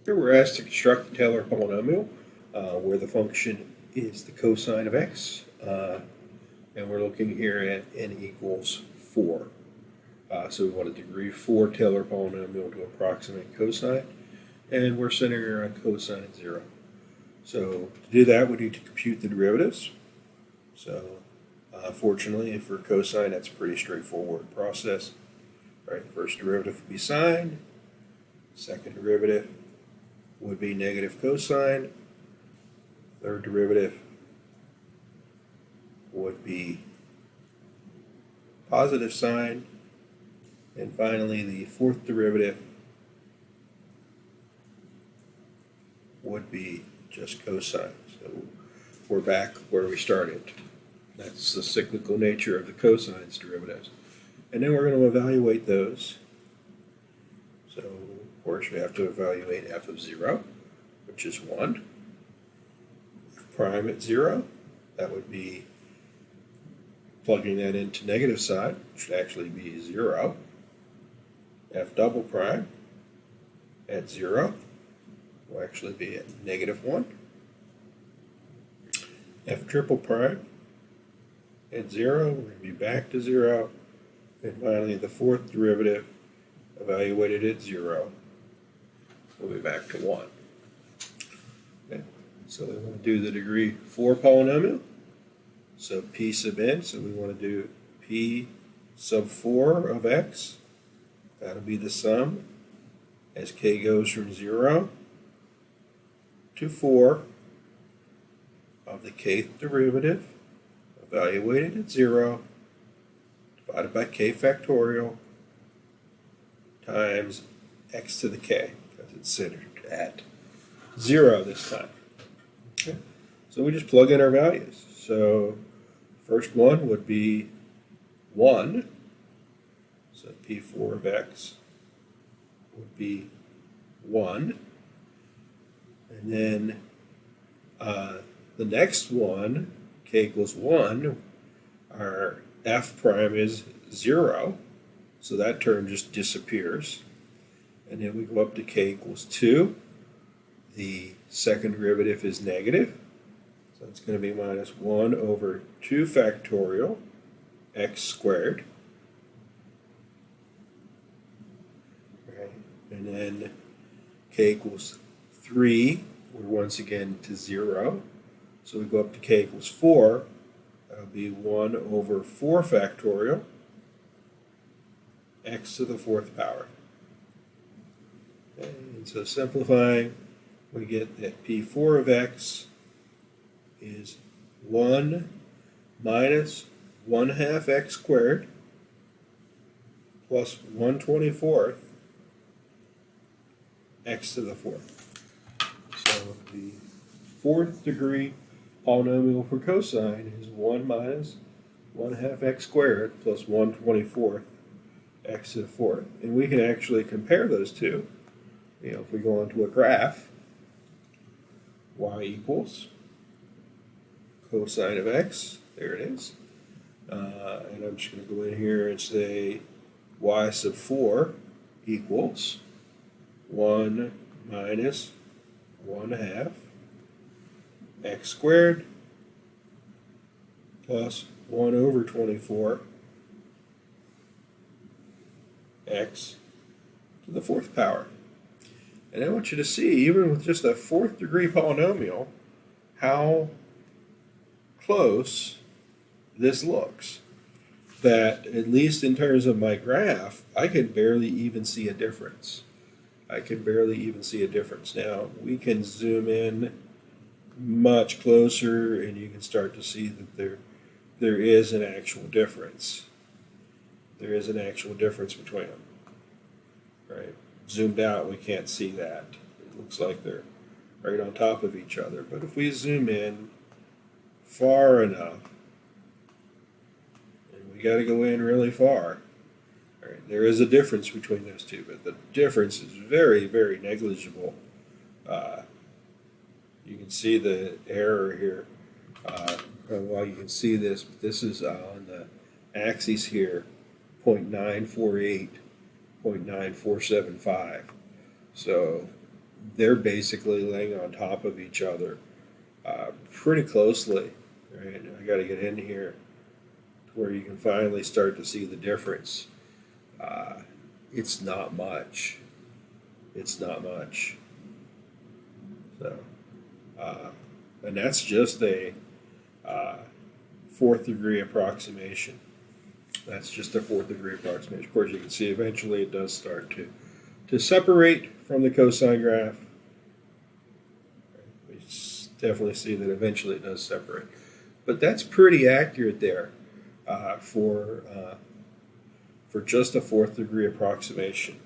Here we're asked to construct the Taylor polynomial where the function is the cosine of x, and we're looking here at n equals 4. So we want a degree 4 Taylor polynomial to approximate cosine, and we're centering around cosine at 0. So to do that, we need to compute the derivatives. So fortunately for cosine, that's a pretty straightforward process. Right, first derivative would be sine, second derivative would be negative cosine, third derivative would be positive sine, and finally the fourth derivative would be just cosine. So we're back where we started. That's the cyclical nature of the cosine's derivatives. And then we're going to evaluate those. So, of course, we have to evaluate f of 0, which is 1. F prime at 0, that would be plugging that into negative side, which would actually be 0. F double prime at 0 will actually be at negative 1. F triple prime at 0, we're going to be back to 0. And finally, the fourth derivative, evaluated at 0, we'll be back to 1. Okay. So we want to do the degree 4 polynomial. So P sub n, so we want to do P sub 4 of x. That'll be the sum as k goes from 0 to 4 of the kth derivative, evaluated at 0, divided by k factorial times x to the k, because it's centered at 0 this time. Okay. So we just plug in our values. So first one would be 1. So P4 of x would be 1. And then the next one, k equals 1, our f prime is 0. So that term just disappears. And then we go up to k equals 2. The second derivative is negative. So it's going to be minus 1 over 2 factorial x squared. Right. And then k equals 3. We're once again to 0. So we go up to k equals 4. That'll be 1 over 4 factorial x to the 4th power. Okay. And so simplifying, we get that P4 of x is 1 minus 1/2 x squared plus 1/24 x to the 4th. So the 4th degree polynomial for cosine is 1 minus 1/2 x squared plus 1/24 x to the 4th. And we can actually compare those two. If we go onto a graph, y equals cosine of x, there it is. And I'm just going to go in here and say y sub 4 equals 1 minus 1/2 x squared plus 1 over 24 x to the 4th power. And I want you to see, even with just a 4th degree polynomial, how close this looks. That, at least in terms of my graph, I can barely even see a difference. Now, we can zoom in much closer, and you can start to see that there is an actual difference. There is an actual difference between them. Right? Zoomed out, we can't see that. It looks like they're right on top of each other. But if we zoom in far enough, and we got to go in really far, all right, there is a difference between those two, but the difference is very, very negligible. You can see the error here. Well, you can see this, but this is on the axis here, 0.948, 0.9475. So they're basically laying on top of each other pretty closely. Right? I got to get in here where you can finally start to see the difference. It's not much. It's not much. So, and that's just a fourth degree approximation. That's just a fourth degree approximation. Of course, you can see eventually it does start to separate from the cosine graph. We definitely see that eventually it does separate. But that's pretty accurate there for just a fourth degree approximation.